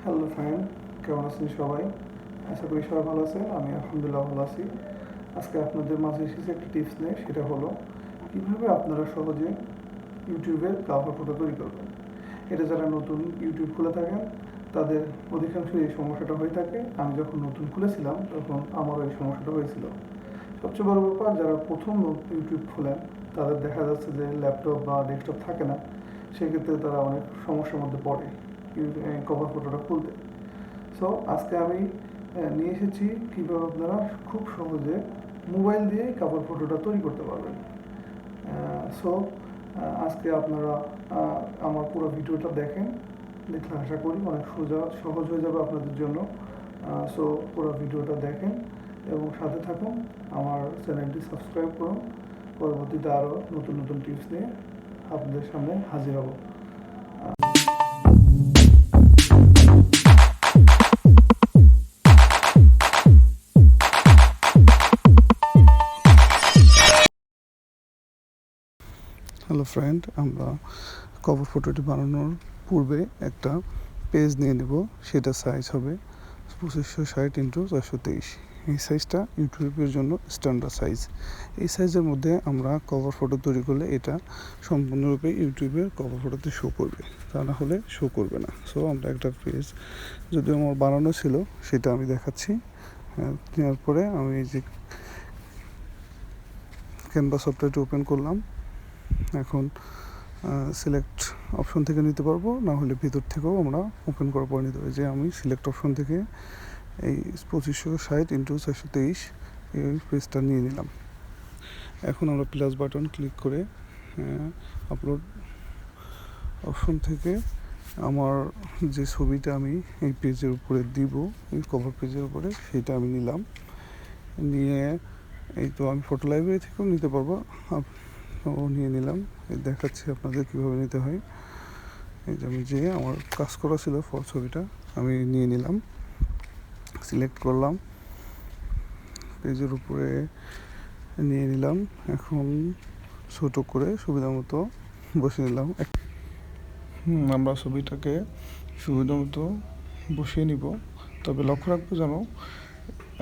Hello friend, কেমন আছেন সবাই? আশা করি সবাই ভালো আছেন। আমি আলহামদুলিল্লাহ ভালো আছি। আজকে আপনাদের মাঝে এসেছি একটা টিপস নিয়ে, সেটা হলো কীভাবে আপনারা সহজে ইউটিউবের কাভার ফটো তৈরি করবেন। এটা যারা নতুন ইউটিউব খুলে থাকেন তাদের অধিকাংশ এই সমস্যাটা হয়ে থাকে। আমি যখন নতুন খুলেছিলাম তখন আমারও এই সমস্যাটা হয়েছিল। সবচেয়ে বড় ব্যাপার, যারা প্রথম ইউটিউব খোলেন তাদের দেখা যাচ্ছে যে ল্যাপটপ বা ডেস্কটপ থাকে না, সেক্ষেত্রে তারা অনেক সমস্যার মধ্যে পড়ে কভার ফটোটা খুলতে। সো আজকে আমি নিয়ে এসেছি কীভাবে আপনারা খুব সহজে মোবাইল দিয়ে কাভার ফটোটা তৈরি করতে পারবেন। সো আজকে আপনারা আমার পুরো ভিডিওটা দেখেন, দেখলে আশা করি অনেক সহজ হয়ে যাবে আপনাদের জন্য। সো পুরো ভিডিওটা দেখেন এবং সাথে থাকুন, আমার চ্যানেলটি সাবস্ক্রাইব করুন। পরবর্তীতে আরও নতুন নতুন টিপস নিয়ে আপনাদের সামনে হাজির হব। হ্যালো ফ্রেন্ড, আমরা কভার ফটোটি বানানোর পূর্বে একটা পেজ নিয়ে নেব। সেটা সাইজ হবে 2560x423। এই সাইজটা ইউটিউবের জন্য স্ট্যান্ডার্ড সাইজ। এই সাইজের মধ্যে আমরা কভার ফটো তৈরি করলে এটা সম্পূর্ণরূপে ইউটিউবের কভার ফটোতে শো করবে, তা না হলে শো করবে না। সো আমরা একটা পেজ যদি আমার বানানো ছিল সেটা আমি দেখাচ্ছি। নেওয়ার পরে আমি এই যে ক্যানভা সফটওয়্যারটি ওপেন করলাম। এখন সিলেক্ট অপশন থেকে নিতে পারবো, না হলে ভিতর থেকেও আমরা ওপেন করার পরে নিতে পারি। যে আমি সিলেক্ট অপশন থেকে এই 2560x423 এই পেজটা নিয়ে নিলাম। এখন আমরা প্লাস বাটন ক্লিক করে আপলোড অপশন থেকে আমার যে ছবিটা আমি এই পেজের উপরে দিব, এই কভার পেজের উপরে, সেটা আমি নিলাম। নিয়ে এই তো আমি ফটো লাইব্রেরি থেকেও নিতে পারবো, নিয়ে নিলাম। দেখাচ্ছি আপনাদের কীভাবে নিতে হয়। এই যে আমি আমার কাজ করা ছিল ছবিটা আমি নিয়ে নিলাম, সিলেক্ট করলাম, পেজের উপরে নিয়ে নিলাম। এখন ছোটো করে সুবিধা মতো বসে নিলাম। আমরা ছবিটাকে সুবিধা মতো বসিয়ে নিব। তবে লক্ষ্য রাখবো যেন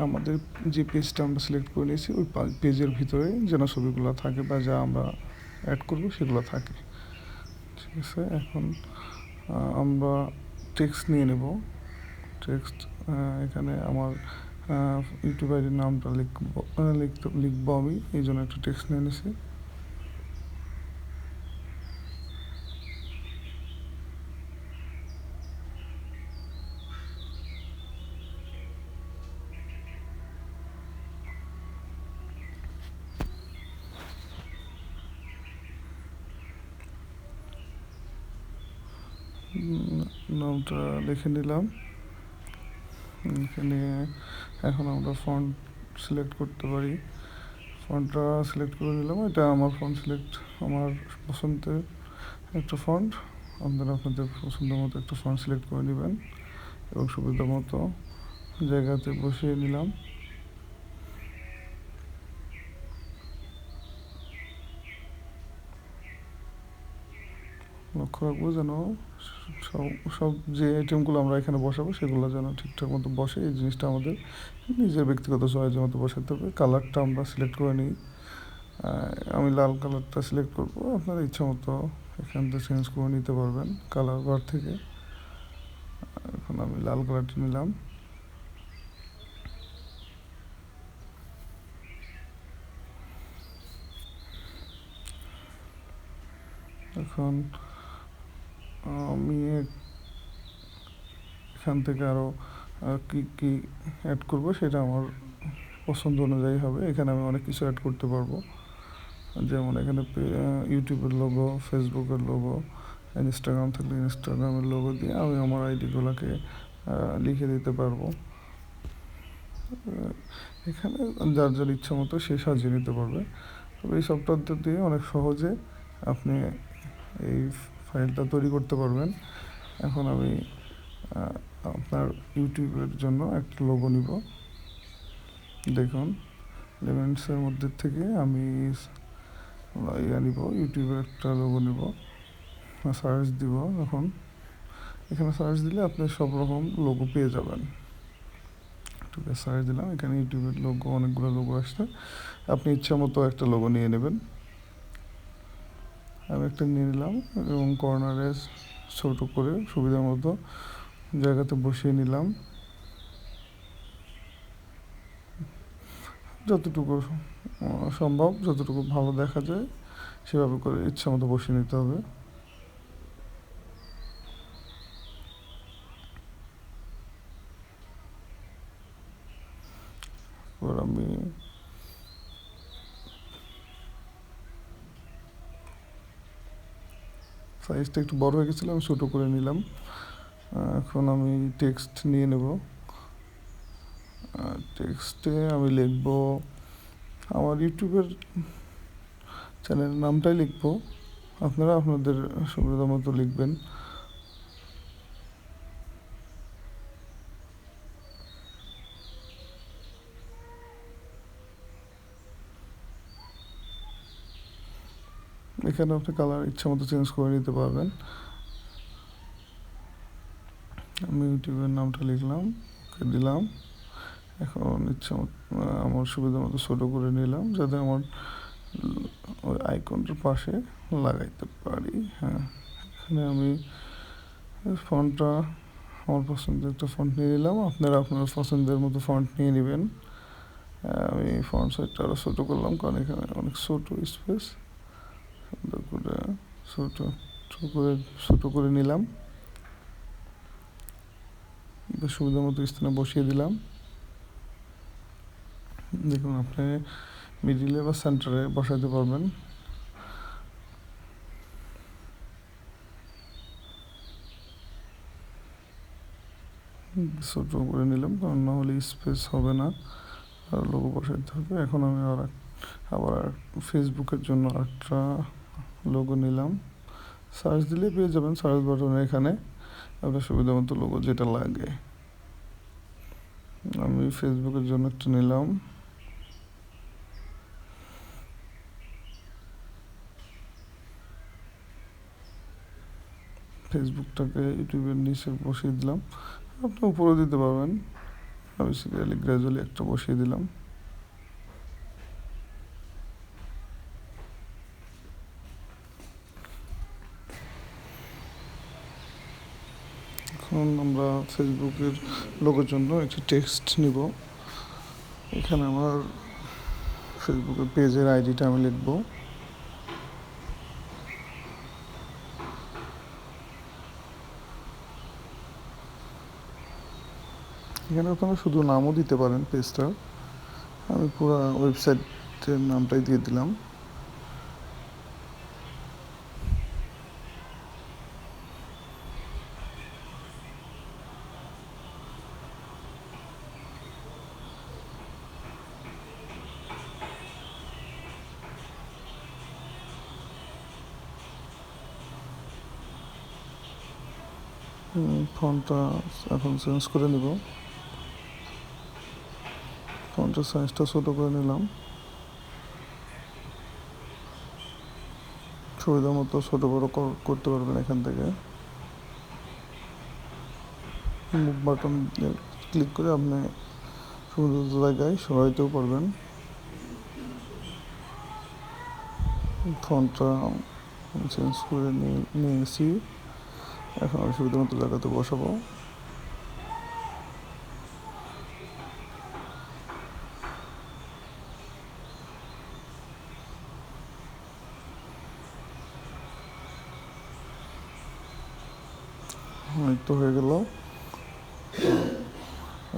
আমাদের যে পেজটা আমরা সিলেক্ট করে নিয়েছি ওই পেজের ভিতরে যেন ছবিগুলো থাকে বা যা আমরা অ্যাড করব সেগুলো থাকে। ঠিক আছে, এখন আমরা টেক্সট নিয়ে নেব। টেক্সট এখানে আমার ইউটিউব আইডির নামটা লিখবো আমি, এই জন্য একটা টেক্সট নিয়ে নিয়েছি। নামটা লিখে নিলাম। এখানে এখন আমরা ফন্ট সিলেক্ট করতে পারি। ফন্টটা সিলেক্ট করে নিলাম। এটা আমার ফন্ট সিলেক্ট, আমার পছন্দের একটা ফন্ট। আপনারা আপনাদের পছন্দ মতো একটা ফন্ট সিলেক্ট করে নেবেন এবং সুবিধা মতো জায়গাতে বসিয়ে নিলাম। লক্ষ্য রাখবো যেন সব যে আইটেমগুলো আমরা এখানে বসাবো সেগুলো যেন ঠিকঠাক মতো বসে। এই জিনিসটা আমাদের নিজের ব্যক্তিগত চয়েসের মতো বসাতে হবে। কালারটা আমরা সিলেক্ট করে নিই। আমি লাল কালারটা সিলেক্ট করব, আপনারা ইচ্ছা মতো এখান থেকে চেঞ্জ করে নিতে পারবেন কালার বার থেকে। এখন আমি লাল কালারটা নিলাম। এখন আমি এখান থেকে আরও কী অ্যাড করব সেটা আমার পছন্দ অনুযায়ী হবে। এখানে আমি অনেক কিছু অ্যাড করতে পারবো, যেমন এখানে ইউটিউবের লোগো, ফেসবুকের লোগো, ইনস্টাগ্রাম থাকলে ইনস্টাগ্রামের লোগো দিয়ে আমি আমার আইডিগুলোকে লিখে দিতে পারবো। এখানে যার যার ইচ্ছা মতো সে সাজিয়ে নিতে পারবে। তবে এই সফটওয়্যারটা দিয়ে অনেক সহজে আপনি এই ফাইলটা তৈরি করতে পারবেন। এখন আমি আপনার ইউটিউবের জন্য একটা লোগো নিব। দেখুন, এলিমেন্টসের মধ্যে থেকে আমি নিব, ইউটিউবের একটা লোগো নিব, সার্চ দিব। এখন এখানে সার্চ দিলে আপনি সব রকম লোগো পেয়ে যাবেন। ঠিক আছে, সার্চ দিলাম, এখানে ইউটিউবের লোগো, অনেকগুলো লোগো আসছে। আপনি ইচ্ছা মতো একটা লোগো নিয়ে নেবেন। আমি একটা নিয়ে নিলাম এবং কর্নারে ছোটো করে সুবিধা মতো জায়গাতে বসিয়ে নিলাম। যতটুকু সম্ভব, যতটুকু ভালো দেখা যায় সেভাবে করে ইচ্ছা মতো বসিয়ে নিতে হবে। এবার আমি সাইজটা একটু বড় হয়ে গেছিলো, আমি ছোটো করে নিলাম। এখন আমি টেক্সট নিয়ে নেব। টেক্সটে আমি লিখব আমার ইউটিউবের চ্যানেলের নামটাই লিখব, আপনারা আপনাদের সুবিধা মতো লিখবেন। এখানে আপনি কালার ইচ্ছা মতো চেঞ্জ করে নিতে পারবেন। আমি ইউটিউবের নামটা লিখলাম, ওকে দিলাম। এখন ইচ্ছা মতো আমার সুবিধা মতো ছোটো করে নিলাম, যাতে আমার ওই আইকনটার পাশে লাগাইতে পারি। হ্যাঁ, এখানে আমি ফন্টটা আমার পছন্দের একটা ফন্ট নিয়ে নিলাম। আপনারা আপনার পছন্দের মতো ফন্ট নিয়ে নেবেন। আমি ফন্ট সাইজটা আরও ছোটো করলাম, কারণ এখানে অনেক ছোটো স্পেস। সুন্দর করে ছোটো করে নিলাম। সুবিধা মতো স্থানে বসিয়ে দিলাম। দেখুন, আপনি মিডিলে বা সেন্টারে বসাতে পারবেন। ছোটো করে নিলাম, কারণ না হলে স্পেস হবে না, আর লোগো বসাতে হবে। এখন আমি আবার ফেসবুকের জন্য একটা লোগো নিলাম। সার্চ দিলে পেয়ে যাবেন, সার্চ বাটনে এখানে আপনার সুবিধা মতো লোগো যেটা লাগে। আমি ফেসবুকের জন্য একটা নিলাম। ফেসবুকটাকে ইউটিউবের নিচে বসিয়ে দিলাম, আপনি উপরে দিতে পারবেন। আমি সিরিয়ালি গ্র্যাজুয়ালি একটা বসিয়ে দিলাম। এখন আমরা ফেসবুকের লোগোর জন্য একটি টেক্সট নিব। এখানে আমার ফেসবুকের পেজের আইডিটা আমি লিখব। এখানে আপনারা শুধু নামও দিতে পারেন পেজটার। আমি পুরো ওয়েবসাইটের নামটাই দিয়ে দিলাম। ফন্টটা এখন চেঞ্জ করে নেব। ফন্টের সাইজটা ছোটো করে নিলাম। সুবিধা মতো ছোটো বড়ো করতে পারবেন এখান থেকে। মুভ বাটন ক্লিক করে আপনি সুন্দর জায়গায় সরাইতেও পারবেন। ফন্টটা চেঞ্জ করে নিয়েছি। এখন আমি সুবিধা মতো জায়গাতে বসাবো। এই তো হয়ে গেল।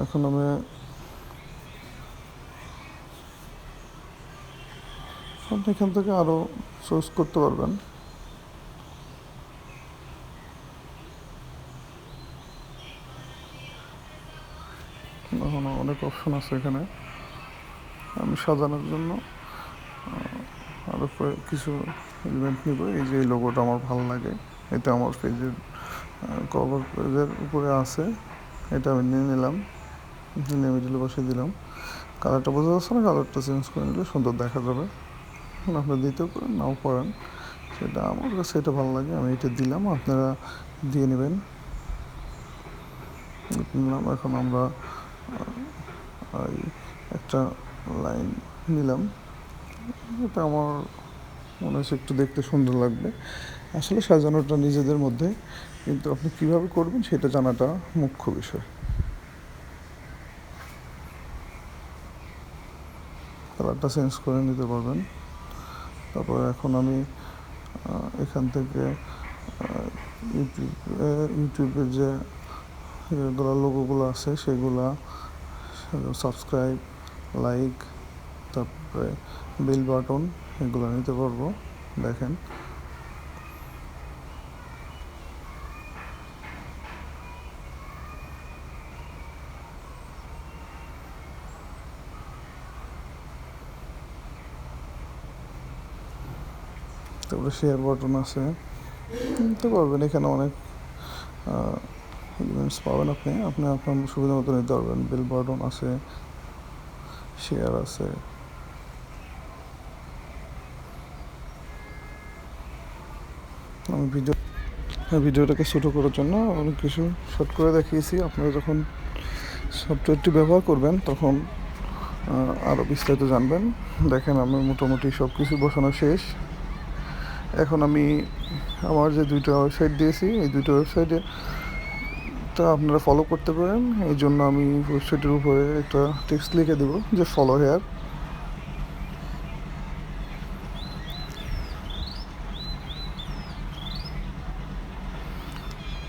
এখন আপনি এখান থেকে আরও চয়েস করতে পারবেন। এখন অনেক অপশন আছে এখানে। আমি সাজানোর জন্য আরও কিছু এলিমেন্ট নিব। এই যে এই লোগোটা আমার ভালো লাগে, এটা আমার পেজের কভার পেজের উপরে আছে, এটা আমি নিয়ে নিলাম, নিয়ে মিডিলে বসিয়ে দিলাম। কালারটা বোঝা যাচ্ছে না, কালারটা চেঞ্জ করে নিলে সুন্দর দেখা যাবে। আপনারা দিতেও পারেন, নাও পারেন, সেটা আমার কাছে এটা ভালো লাগে, আমি এটা দিলাম, আপনারা দিয়ে নেবেন। নিলাম। এখন আমরা একটা লাইন নিলাম, এটা আমার মনে হচ্ছে একটু দেখতে সুন্দর লাগবে। আসলে সাজানোটা নিজেদের মধ্যে, কিন্তু আপনি কীভাবে করবেন সেটা জানাটা মুখ্য বিষয়। কালারটা চেঞ্জ করে নিতে পারবেন। তারপর এখন আমি এখান থেকে ইউটিউবের যে লোগোগুলো আছে সেগুলা, সাবস্ক্রাইব, লাইক, তারপরে বেল বাটন, এগুলো নিতে পারবো। দেখেন তারপরে শেয়ার বাটন আছে, নিতে পারবেন। এখানে অনেক এলিমেন্টস পাবেন, আপনি আপনার সুবিধা মতো নিতে পারবেন। বেল বাটন আছে, শেয়ার আছে। আমি ভিডিওটাকে ছোটো করার জন্য অনেক কিছু শর্ট করে দেখিয়েছি। আপনারা যখন সফটওয়্যারটি ব্যবহার করবেন তখন আরও বিস্তারিত জানবেন। দেখেন আমি মোটামুটি সব কিছু বসানো শেষ। এখন আমি আমার যে 2টা ওয়েবসাইট দিয়েছি, এই 2টা ওয়েবসাইটে তা আপনারা ফলো করতে পারেন। এই জন্য আমি ওয়েবসাইটের উপরে একটা টেক্সট লিখে দেবো যে ফলো হেয়ার।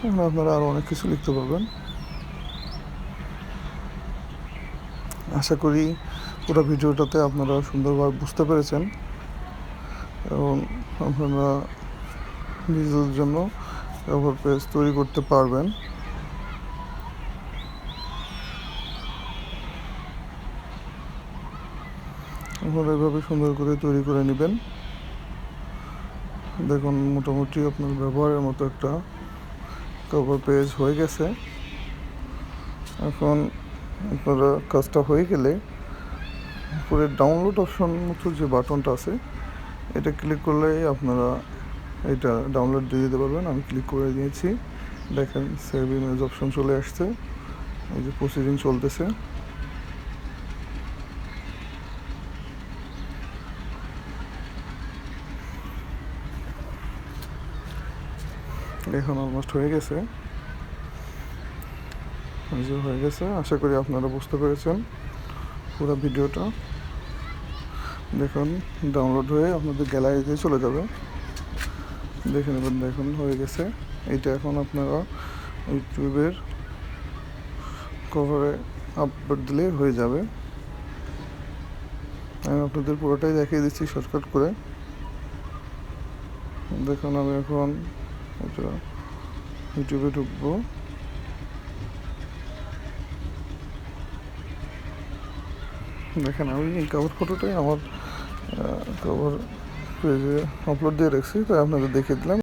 এখন আপনারা আরও অনেক কিছু লিখতে পারবেন। আশা করি পুরো ভিডিওটাতে আপনারা সুন্দরভাবে বুঝতে পেরেছেন এবং আপনারা নিজেদের জন্য কভার পেজ তৈরি করতে পারবেন। আপনারা এভাবে সুন্দর করে তৈরি করে নেবেন। দেখুন মোটামুটি আপনার ব্যবহারের মতো একটা কভার পেজ হয়ে গেছে। এখন আপনারা কাজটা হয়ে গেলে উপরে ডাউনলোড অপশন মতো যে বাটনটা আছে, এটা ক্লিক করলেই আপনারা এটা ডাউনলোড দিয়ে দিতে পারবেন। আমি ক্লিক করে দিয়েছি। দেখেন সেভ ইমেজ অপশন চলে আসছে, এই যে প্রসিডিং চলতেছে। এখন অলমোস্ট হয়ে গেছে, হয়ে গেছে। আশা করি আপনারা বুঝতে পেরেছেন পুরো ভিডিওটা। দেখুন ডাউনলোড হয়ে আপনাদের গ্যালারিতে চলে যাবে। দেখে নেবেন, দেখুন হয়ে গেছে। এইটা এখন আপনারা ইউটিউবের কভারে আপলোড দিলে হয়ে যাবে। আমি আপনাদের পুরোটাই দেখিয়ে দিচ্ছি শর্টকাট করে। দেখুন আমি এখন এটা ইউটিউবে ঢুকবো। দেখেন আমি এই কভার ফটোটাই আমার কভার পেজে আপলোড দিয়ে রাখছি, তাই আপনাদের দেখিয়ে দিলাম।